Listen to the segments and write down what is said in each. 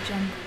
jungle.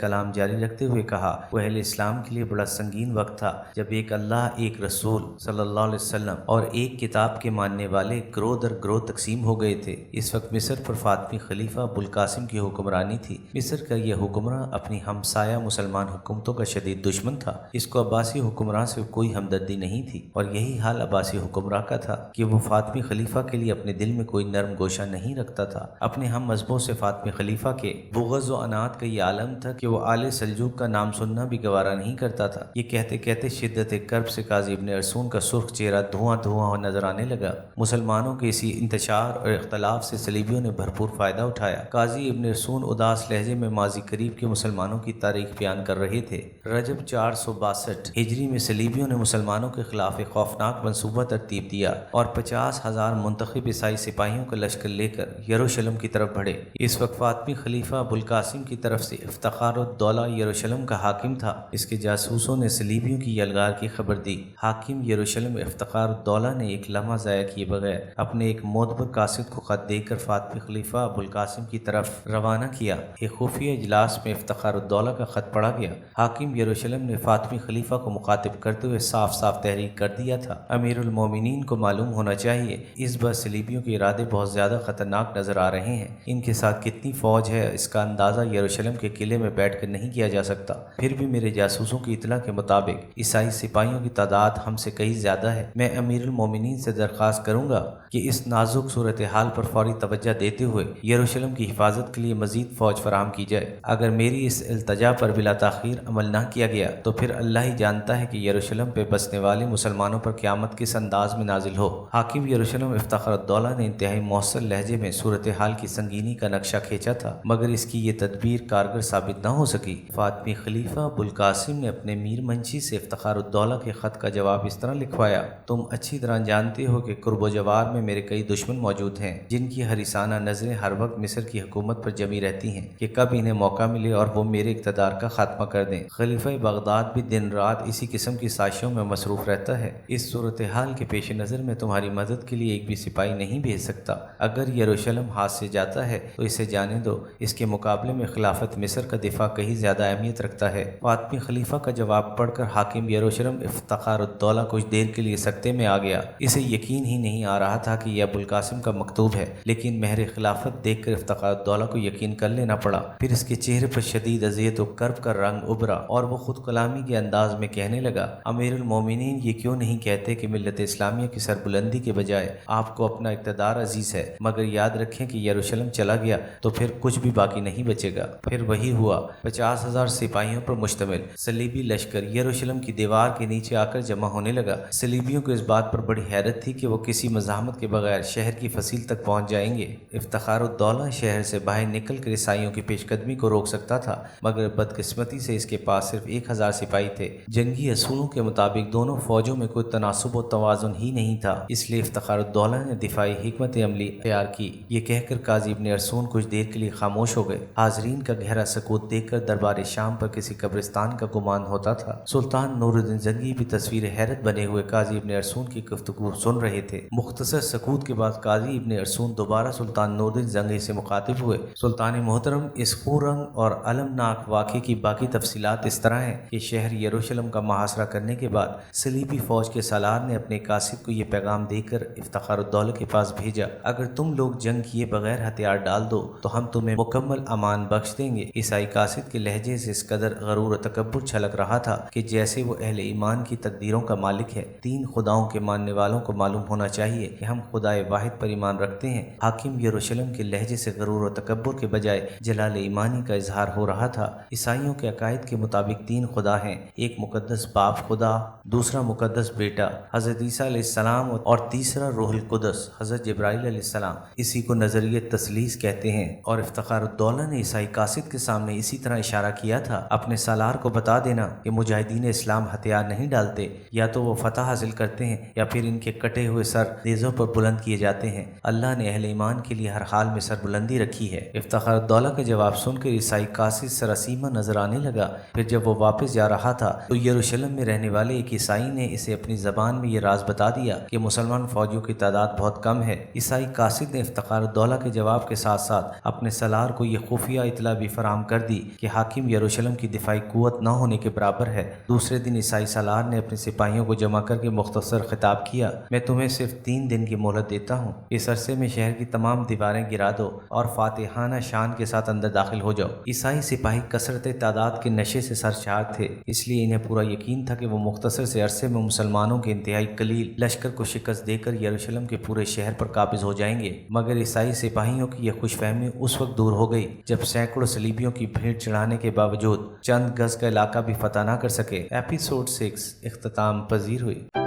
کلام جاری رکھتے ہوئے کہا، وہ اہل اسلام کے لیے بڑا سنگین وقت تھا جب ایک اللہ، ایک رسول صلی اللہ علیہ وسلم اور ایک کتاب کے ماننے والے گروہ در گروہ تقسیم ہو گئے تھے۔ اس وقت مصر پر فاطمی خلیفہ ابوالقاسم کی حکمرانی تھی۔ مصر کا یہ حکمراں اپنی ہمسایہ مسلمان حکومتوں کا شدید دشمن تھا۔ اس کو عباسی حکمراں سے کوئی ہمدردی نہیں تھی، اور یہی حال عباسی حکمراں کا تھا کہ وہ فاطمی خلیفہ کے لیے اپنے دل میں کوئی نرم گوشہ نہیں رکھتا تھا۔ اپنے ہم مذہبوں سے فاطمی خلیفہ کے بغض و عناد کا یہ عالم تھا کہ وہ آل سلجوق کا نام سننا بھی گوارا نہیں کرتا تھا۔ یہ کہتے کہتے شدت کرب سے قاضی ابن ارسون کا سرخ چہرہ دھواں دھواں نظر آنے لگا۔ مسلمانوں کے اسی انتشار اور اختلاف سے صلیبیوں نے بھرپور فائدہ اٹھایا۔ قاضی ابن ارسون اداس لہجے میں ماضی قریب کے مسلمانوں کی تاریخ بیان کر رہے تھے۔ رجب 462 ہجری میں صلیبیوں نے مسلمانوں کے خلاف ایک خوفناک منصوبہ ترتیب دیا اور 50,000 منتخب عیسائی سپاہیوں کا لشکر لے کر یروشلم کی طرف بڑھے۔ اس وقت فاطمی خلیفہ ابوالقاسم کی طرف سے افتخار الدولہ یروشلم کا حاکم تھا۔ اس کے جاسوسوں نے صلیبیوں کی یلغار کی خبر دی۔ حاکم یروشلم افتخار الدولہ نے ایک لمحہ ضائع کیے بغیر اپنے ایک معتبر قاصد کو خط دے کر فاطمی خلیفہ ابوالقاسم کی طرف روانہ کیا۔ ایک خفیہ اجلاس میں افتخار الدولہ کا خط پڑھا گیا۔ حاکم یروشلم نے فاطمی خلیفہ کو مخاطب کرتے ہوئے صاف صاف تحریر کر دیا تھا، امیر المومنین کو معلوم ہونا چاہیے اس بار صلیبیوں کے ارادے بہت زیادہ خطرناک نظر آ رہے ہیں۔ ان کے ساتھ کتنی فوج ہے اس کا اندازہ یروشلم کے قلعے میں بیٹھ کر نہیں کیا جا سکتا۔ پھر بھی میرے جاسوسوں کی اطلاع کے مطابق عیسائی سپاہیوں کی تعداد ہم سے کہیں زیادہ ہے۔ میں امیر المومنین سے درخواست کروں گا کہ اس نازک صورتحال پر فوری توجہ دیتے ہوئے یروشلم کی حفاظت کے لیے مزید فوج فراہم کی جائے۔ اگر میری اس التجا پر بلا تاخیر عمل نہ کیا گیا تو پھر اللہ ہی جانتا ہے کہ یروشلم پہ بسنے والے مسلمانوں پر قیامت کس انداز میں نازل ہو۔ حاکم یروشلم افتخار الدولہ نے انتہائی مؤثر لہجے میں صورتحال کی سنگینی کا نقشہ کھینچا تھا، مگر اس کی یہ تدبیر کارگر ثابت نہ ہو سکی۔ فاطمی خلیفہ ابوالقاسم نے اپنے میر منشی سے افتخار الدولہ کے خط کا جواب اس طرح لکھوایا: تم اچھی طرح جانتے ہو کہ قرب و جوار میں میرے کئی دشمن موجود ہیں جن کی حریصانہ نظریں ہر وقت مصر کی حکومت پر جمی رہتی ہیں کہ کب انہیں موقع ملے اور وہ میرے اقتدار کا خاتمہ کر دیں۔ خلیفہ بغداد بھی دن رات اسی قسم کی سازشوں میں مصروف رہتا ہے۔ اس صورتحال کے پیش نظر میں تمہاری مدد کے لیے ایک بھی سپاہی نہیں بھیج سکتا۔ اگر یروشلم ہاتھ سے جاتا ہے تو اسے جانے دو، اس کے مقابلے میں خلافت مصر کا دفاع کہیں زیادہ اہمیت رکھتا ہے۔ فاطمی خلیفہ کا جواب پڑھ کر حاکم یروشلم افتخار الدولہ کچھ دیر کے لیے سکتے میں آ گیا۔ اسے یقین ہی نہیں آ رہا تھا کہ یہ ابوالقاسم کا مکتوب ہے، لیکن مہر خلافت دیکھ کر افتخار الدولہ کو یقین کر لینا پڑا۔ پھر اس کے چہرے پر شدید اذیت و کرب کا رنگ ابھرا اور وہ خود کلامی کے انداز میں کہنے لگا: امیر المومنین یہ کیوں نہیں کہتے کہ ملت اسلامیہ کی سربلندی کے بجائے آپ کو اپنا اقتدار عزیز ہے، مگر یاد رکھیں کہ یروشلم چلا گیا تو پھر کچھ بھی باقی نہیں بچے گا۔ پھر وہی ہوا۔ 50,000 سپاہیوں پر مشتمل صلیبی لشکر یروشلم کی دیوار کے نیچے آ کر جمع ہونے لگا۔ صلیبیوں کو اس بات پر بڑی حیرت تھی کہ وہ کسی مزاحمت کے بغیر شہر کی فصیل تک پہنچ جائیں گے۔ افتخار الدولہ شہر سے باہر نکل کر عیسائیوں کی پیش قدمی کو روک سکتا تھا، مگر بدقسمتی سے اس کے پاس صرف 1,000 سپاہی تھے۔ جنگی اصولوں کے مطابق دونوں فوجوں میں کوئی تناسب و توازن ہی نہیں تھا، اس لیے افتخار الدولہ نے دفاعی حکمت عملی اختیار کی۔ یہ کہہ کر قاضی ابن ارسون کچھ دیر کے لیے خاموش ہو گئے۔ حاضرین کا گہرا سکوت دیکھ کر دربار شام پر کسی قبرستان کا گمان ہوتا تھا۔ سلطان نور الدین زنگی بھی تصویر حیرت بنے ہوئے قاضی ابن ارسون کی گفتگو سن رہے تھے۔ مختصر سکوت کے بعد قاضی ابن ارسون دوبارہ سلطان نور الدین زنگی سے مخاطب ہوئے: سلطان محترم، اس خورنگ اور المناک واقعے کی باقی تفصیلات اس طرح ہیں کہ شہر یروشلم کا محاصرہ کرنے کے بعد صلیبی فوج کے سالار نے اپنے قاصد کو یہ پیغام دے کر افتخار الدولہ کے پاس بھیجا: اگر تم لوگ جنگ کیے بغیر ہتھیار ڈال دو تو ہم تمہیں مکمل امان بخش دیں گے۔ عیسائی قاصد کے لہجے سے اس قدر غرور و تکبر چھلک رہا تھا کہ جیسے وہ اہل ایمان کی تقدیروں کا مالک ہے۔ 3 خداؤں کے ماننے والوں کو معلوم ہونا چاہیے کہ ہم خدائے واحد پر ایمان رکھتے ہیں۔ حاکم یروشلم کے لہجے سے غرور و تکبر کے بجائے جلال ایمانی کا اظہار ہو رہا تھا۔ عیسائیوں کے عقائد کے مطابق 3 خدا ہیں، ایک مقدس باپ خدا، دوسرا مقدس بیٹا حضرت عیسیٰ علیہ السلام اور تیسرا روح القدس حضرت جبرائیل علیہ السلام۔ اسی کو نظریہ تثلیث کہتے ہیں۔ اور افتخار الدولہ نے عیسائی قاصد کے سامنے اسی طرح اشارہ کیا تھا: اپنے سالار کو بتا دینا کہ مجاہدین اسلام ہتھیار نہیں ڈالتے، یا تو وہ فتح حاصل کرتے ہیں یا پھر ان کے کٹے ہوئے سر نیزوں پر بلند کیے جاتے ہیں۔ اللہ نے اہل ایمان کے لیے ہر حال میں سربلندی رکھی ہے۔ افتخار الدولہ کا جواب سن کر عیسائی قاصد سراسیمہ نظر آنے لگا۔ پھر جب وہ واپس جا رہا تھا تو یروشلم میں رہنے والے ایک عیسائی نے اسے اپنی زبان میں یہ راز بتا دیا کہ مسلمان فوجیوں کی تعداد بہت کم ہے۔ عیسائی قاصد نے افتخار الدولہ کے جواب کے ساتھ ساتھ اپنے سالار کو یہ خفیہ اطلاع بھی فراہم فراہم کر دی کہ حاکم یروشلم کی دفاعی قوت نہ ہونے کے برابر ہے۔ دوسرے دن عیسائی سالار نے اپنے سپاہیوں کو جمع کر کے مختصر خطاب کیا، میں تمہیں صرف 3 دن کی مہلت دیتا ہوں، اس عرصے میں شہر کی تمام دیواریں گرا دو اور فاتحانہ شان کے ساتھ اندر داخل ہو جاؤ۔ عیسائی سپاہی کثرت تعداد کے نشے سے سرشار تھے، اس لیے انہیں پورا یقین تھا کہ وہ مختصر سے عرصے میں مسلمانوں کے انتہائی قلیل لشکر کو شکست دے کر یروشلم کے پورے شہر پر قابض ہو جائیں گے۔ مگر عیسائی سپاہیوں کی یہ خوش فہمی اس وقت دور ہو گئی جب سینکڑوں صلیبیوں کی بھیڑ چڑھانے کے باوجود چند گز کا علاقہ بھی فتح نہ کر سکے۔ ایپیسوڈ 6 اختتام پذیر ہوئی۔